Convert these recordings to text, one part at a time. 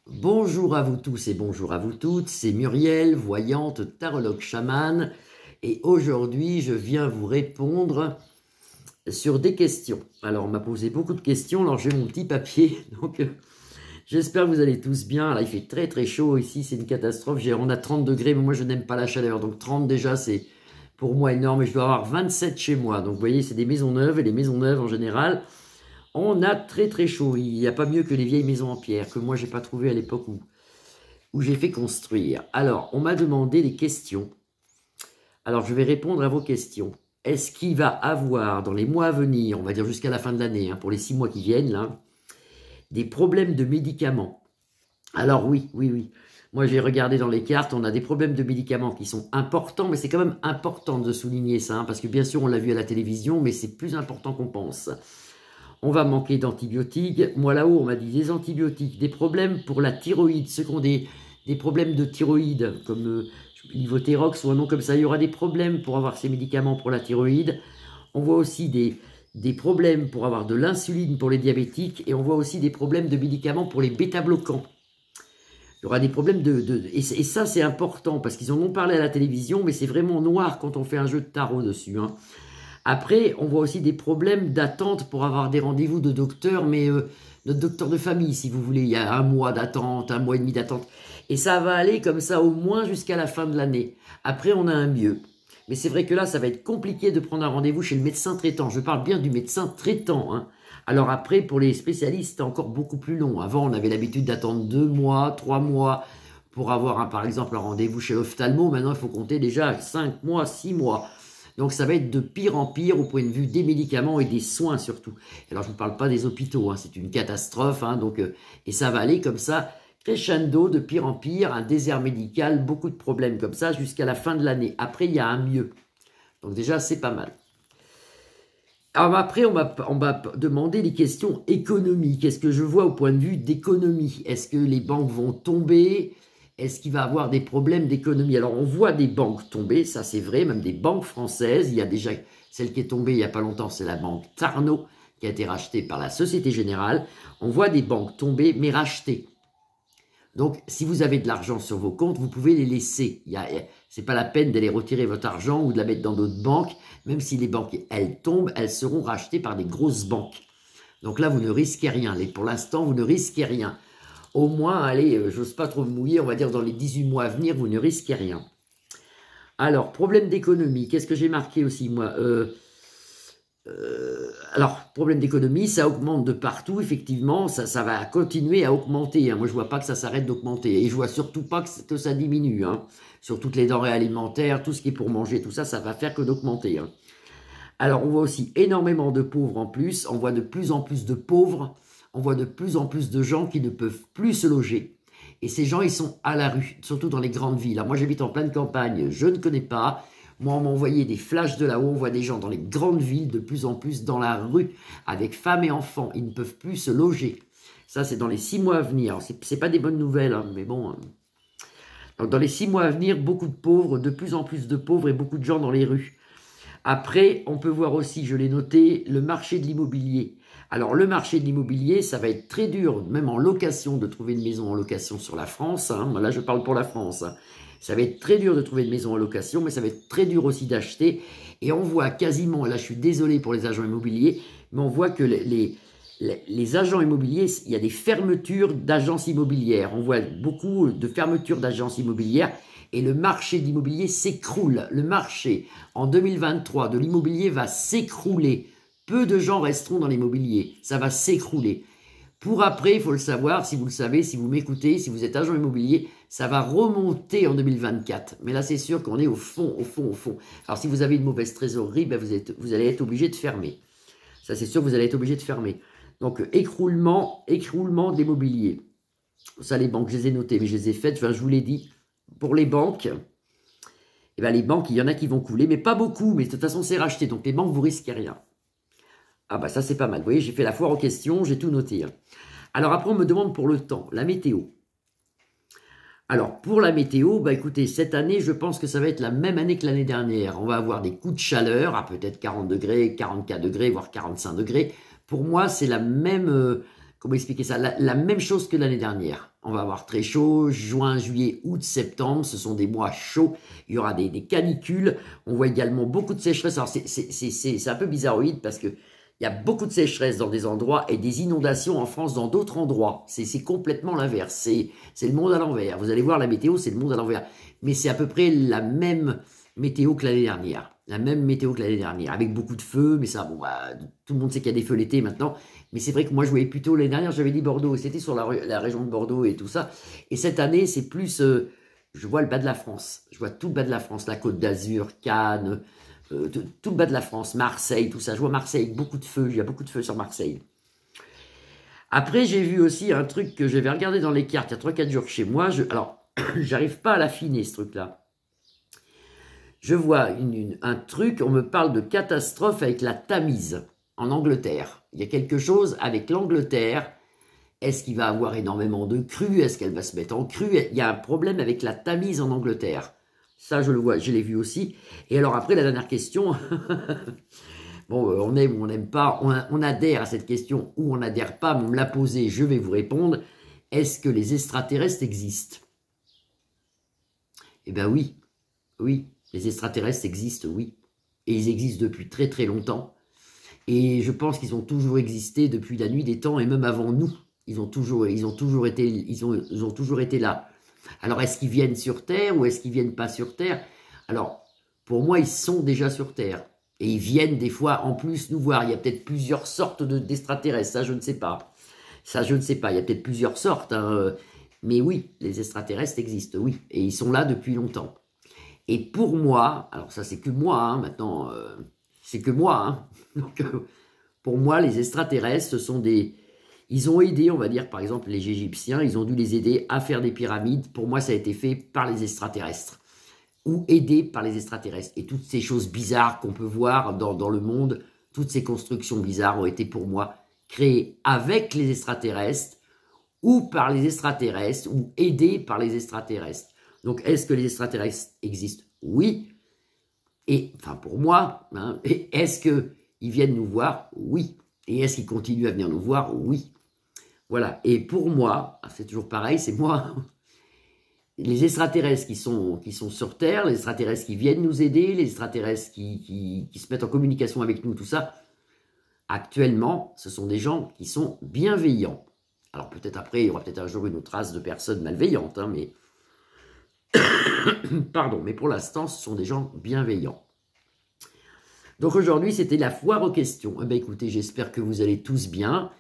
Bonjour à vous tous et bonjour à vous toutes, c'est Muriel, voyante, tarologue chamane, et aujourd'hui je viens vous répondre sur des questions. Alors on m'a posé beaucoup de questions, alors j'ai mon petit papier, donc j'espère que vous allez tous bien. Là il fait très très chaud ici, c'est une catastrophe, on a 30 degrés, mais moi je n'aime pas la chaleur, donc 30 déjà c'est pour moi énorme, et je dois avoir 27 chez moi, donc vous voyez c'est des maisons neuves, et les maisons neuves en général, on a très très chaud. Il n'y a pas mieux que les vieilles maisons en pierre, que moi j'ai pas trouvé à l'époque où j'ai fait construire. Alors, on m'a demandé des questions. Alors, je vais répondre à vos questions. Est-ce qu'il va avoir, dans les mois à venir, on va dire jusqu'à la fin de l'année, pour les 6 mois qui viennent, là, des problèmes de médicaments? Alors oui, oui, oui. Moi, j'ai regardé dans les cartes, on a des problèmes de médicaments qui sont importants, mais c'est quand même important de souligner ça, parce que bien sûr, on l'a vu à la télévision, mais c'est plus important qu'on pense. On va manquer d'antibiotiques. Moi, là-haut, on m'a dit des antibiotiques, des problèmes pour la thyroïde, ceux qui ont des problèmes de thyroïde, comme Levothyrox ou un nom comme ça. Il y aura des problèmes pour avoir ces médicaments pour la thyroïde. On voit aussi des problèmes pour avoir de l'insuline pour les diabétiques, et on voit aussi des problèmes de médicaments pour les bêta-bloquants. Il y aura des problèmes et ça, c'est important, parce qu'ils en ont parlé à la télévision, mais c'est vraiment noir quand on fait un jeu de tarot dessus, hein. Après, on voit aussi des problèmes d'attente pour avoir des rendez-vous de docteur, mais notre docteur de famille, si vous voulez. Il y a un mois d'attente, un mois et demi d'attente. Et ça va aller comme ça au moins jusqu'à la fin de l'année. Après, on a un mieux. Mais c'est vrai que là, ça va être compliqué de prendre un rendez-vous chez le médecin traitant. Je parle bien du médecin traitant, hein. Alors après, pour les spécialistes, c'est encore beaucoup plus long. Avant, on avait l'habitude d'attendre 2 mois, 3 mois pour avoir, par exemple, un rendez-vous chez l'ophtalmo. Maintenant, il faut compter déjà 5 mois, 6 mois. Donc ça va être de pire en pire au point de vue des médicaments et des soins surtout. Alors je ne vous parle pas des hôpitaux, hein, c'est une catastrophe. Hein, et ça va aller comme ça, crescendo, de pire en pire, un désert médical, beaucoup de problèmes comme ça jusqu'à la fin de l'année. Après, il y a un mieux. Donc déjà, c'est pas mal. Alors après, on m'a demandé des questions économiques. Qu'est-ce que je vois au point de vue d'économie? Est-ce que les banques vont tomber? Est-ce qu'il va y avoir des problèmes d'économie? Alors, on voit des banques tomber, ça c'est vrai, même des banques françaises. Il y a déjà celle qui est tombée il n'y a pas longtemps, c'est la banque Tarno, qui a été rachetée par la Société Générale. On voit des banques tomber, mais rachetées. Donc, si vous avez de l'argent sur vos comptes, vous pouvez les laisser. Ce n'est pas la peine d'aller retirer votre argent ou de la mettre dans d'autres banques. Même si les banques, elles tombent, elles seront rachetées par des grosses banques. Donc là, vous ne risquez rien. Pour l'instant, vous ne risquez rien. Au moins, allez, j'ose pas trop me mouiller, on va dire dans les 18 mois à venir, vous ne risquez rien. Alors, problème d'économie, qu'est-ce que j'ai marqué aussi, moi alors, problème d'économie, ça augmente de partout, effectivement, ça va continuer à augmenter. Hein. Moi, je vois pas que ça s'arrête d'augmenter. Et je vois surtout pas que ça diminue. Hein. Sur toutes les denrées alimentaires, tout ce qui est pour manger, tout ça, ça va faire que d'augmenter. Hein. Alors, on voit aussi énormément de pauvres en plus. On voit de plus en plus de pauvres. On voit de plus en plus de gens qui ne peuvent plus se loger. Et ces gens, ils sont à la rue, surtout dans les grandes villes. Alors, moi, j'habite en pleine campagne, je ne connais pas. Moi, on m'a envoyé des flashs de là-haut. On voit des gens dans les grandes villes, de plus en plus dans la rue, avec femmes et enfants. Ils ne peuvent plus se loger. Ça, c'est dans les 6 mois à venir. C'est pas des bonnes nouvelles, hein, mais bon. Donc, dans les 6 mois à venir, beaucoup de pauvres, de plus en plus de pauvres et beaucoup de gens dans les rues. Après, on peut voir aussi, je l'ai noté, le marché de l'immobilier. Alors, le marché de l'immobilier, ça va être très dur, même en location, de trouver une maison en location sur la France. Hein. Là, je parle pour la France. Hein. Ça va être très dur de trouver une maison en location, mais ça va être très dur aussi d'acheter. Et on voit quasiment, là, je suis désolé pour les agents immobiliers, mais on voit que les agents immobiliers, il y a des fermetures d'agences immobilières. On voit beaucoup de fermetures d'agences immobilières. Et le marché de l'immobilier s'écroule. Le marché, en 2023, de l'immobilier va s'écrouler. Peu de gens resteront dans l'immobilier. Ça va s'écrouler. Pour après, il faut le savoir, si vous le savez, si vous m'écoutez, si vous êtes agent immobilier, ça va remonter en 2024. Mais là, c'est sûr qu'on est au fond, au fond, au fond. Alors, si vous avez une mauvaise trésorerie, ben vous allez être obligé de fermer. Ça, c'est sûr, vous allez être obligé de fermer. Donc, écroulement de l'immobilier. Ça, les banques, je les ai notées, mais je les ai faites, enfin, je vous l'ai dit. Pour les banques, eh ben les banques, il y en a qui vont couler, mais pas beaucoup, mais de toute façon, c'est racheté, donc les banques, vous risquez rien. Ah bah ça, c'est pas mal. Vous voyez, j'ai fait la foire aux questions, j'ai tout noté. Hein. Alors après, on me demande pour le temps, la météo. Alors, pour la météo, bah écoutez, cette année, je pense que ça va être la même année que l'année dernière. On va avoir des coups de chaleur, à peut-être 40 degrés, 44 degrés, voire 45 degrés. Pour moi, c'est la même, comment expliquer ça, la même chose que l'année dernière. On va avoir très chaud, juin, juillet, août, septembre, ce sont des mois chauds, il y aura des canicules, on voit également beaucoup de sécheresse. Alors c'est un peu bizarroïde parce que il y a beaucoup de sécheresse dans des endroits et des inondations en France dans d'autres endroits. C'est complètement l'inverse, c'est le monde à l'envers. Vous allez voir la météo, c'est le monde à l'envers. Mais c'est à peu près la même météo que l'année dernière. La même météo que l'année dernière, avec beaucoup de feux, mais ça, bon, bah, tout le monde sait qu'il y a des feux l'été maintenant. Mais c'est vrai que moi, je voyais plutôt l'année dernière, j'avais dit Bordeaux, c'était sur la région de Bordeaux et tout ça. Et cette année, c'est plus, je vois le bas de la France. Je vois tout le bas de la France, la Côte d'Azur, Cannes, tout le bas de la France, Marseille, tout ça. Je vois Marseille, beaucoup de feux, il y a beaucoup de feux sur Marseille. Après, j'ai vu aussi un truc que j'avais regardé dans les cartes il y a 3-4 jours chez moi. Alors, j'arrive pas à l'affiner, ce truc-là. Je vois un truc, on me parle de catastrophe avec la Tamise en Angleterre. Il y a quelque chose avec l'Angleterre. Est-ce qu'il va avoir énormément de crues? Est-ce qu'elle va se mettre en crue? Il y a un problème avec la Tamise en Angleterre. Ça, je le vois, je l'ai vu aussi. Et alors après, la dernière question. Bon, on aime ou on n'aime pas. On adhère à cette question ou on n'adhère pas. Mais on me l'a posée, je vais vous répondre. Est-ce que les extraterrestres existent? Eh bien oui, oui. Les extraterrestres existent, oui. Et ils existent depuis très très longtemps. Et je pense qu'ils ont toujours existé depuis la nuit des temps et même avant nous. Ils ont toujours été là. Alors est-ce qu'ils viennent sur Terre ou est-ce qu'ils viennent pas sur Terre? Alors pour moi ils sont déjà sur Terre. Et ils viennent des fois en plus nous voir. Il y a peut-être plusieurs sortes d'extraterrestres, ça je ne sais pas. Ça je ne sais pas, il y a peut-être plusieurs sortes. Hein. Mais oui, les extraterrestres existent, oui. Et ils sont là depuis longtemps. Et pour moi, alors ça c'est que moi, hein, maintenant, c'est que moi. Hein. Donc, pour moi, les extraterrestres, ce sont des... Ils ont aidé, on va dire, par exemple, les Égyptiens, ils ont dû les aider à faire des pyramides. Pour moi, ça a été fait par les extraterrestres. Ou aidé par les extraterrestres. Et toutes ces choses bizarres qu'on peut voir dans le monde, toutes ces constructions bizarres ont été pour moi créées avec les extraterrestres, ou par les extraterrestres, ou aidées par les extraterrestres. Donc, est-ce que les extraterrestres existent? Oui. Et, enfin, pour moi, hein, est-ce qu'ils viennent nous voir? Oui. Et est-ce qu'ils continuent à venir nous voir? Oui. Voilà. Et pour moi, c'est toujours pareil, c'est moi, les extraterrestres qui sont sur Terre, les extraterrestres qui viennent nous aider, les extraterrestres qui se mettent en communication avec nous, tout ça, actuellement, ce sont des gens qui sont bienveillants. Alors, peut-être après, il y aura peut-être un jour une autre race de personnes malveillantes, hein, mais... Pardon, mais pour l'instant, ce sont des gens bienveillants. Donc aujourd'hui, c'était la foire aux questions. Eh bien, écoutez, j'espère que vous allez tous bien.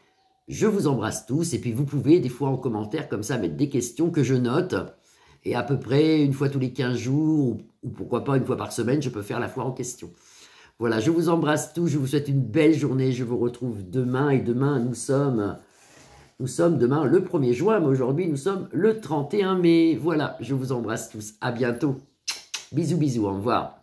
Je vous embrasse tous. Et puis, vous pouvez, des fois, en commentaire, comme ça, mettre des questions que je note. Et à peu près, une fois tous les 15 jours, ou pourquoi pas une fois par semaine, je peux faire la foire aux questions. Voilà, je vous embrasse tous. Je vous souhaite une belle journée. Je vous retrouve demain. Et demain, nous sommes demain le 1er juin, mais aujourd'hui, nous sommes le 31 mai. Voilà, je vous embrasse tous. À bientôt. Bisous, bisous, au revoir.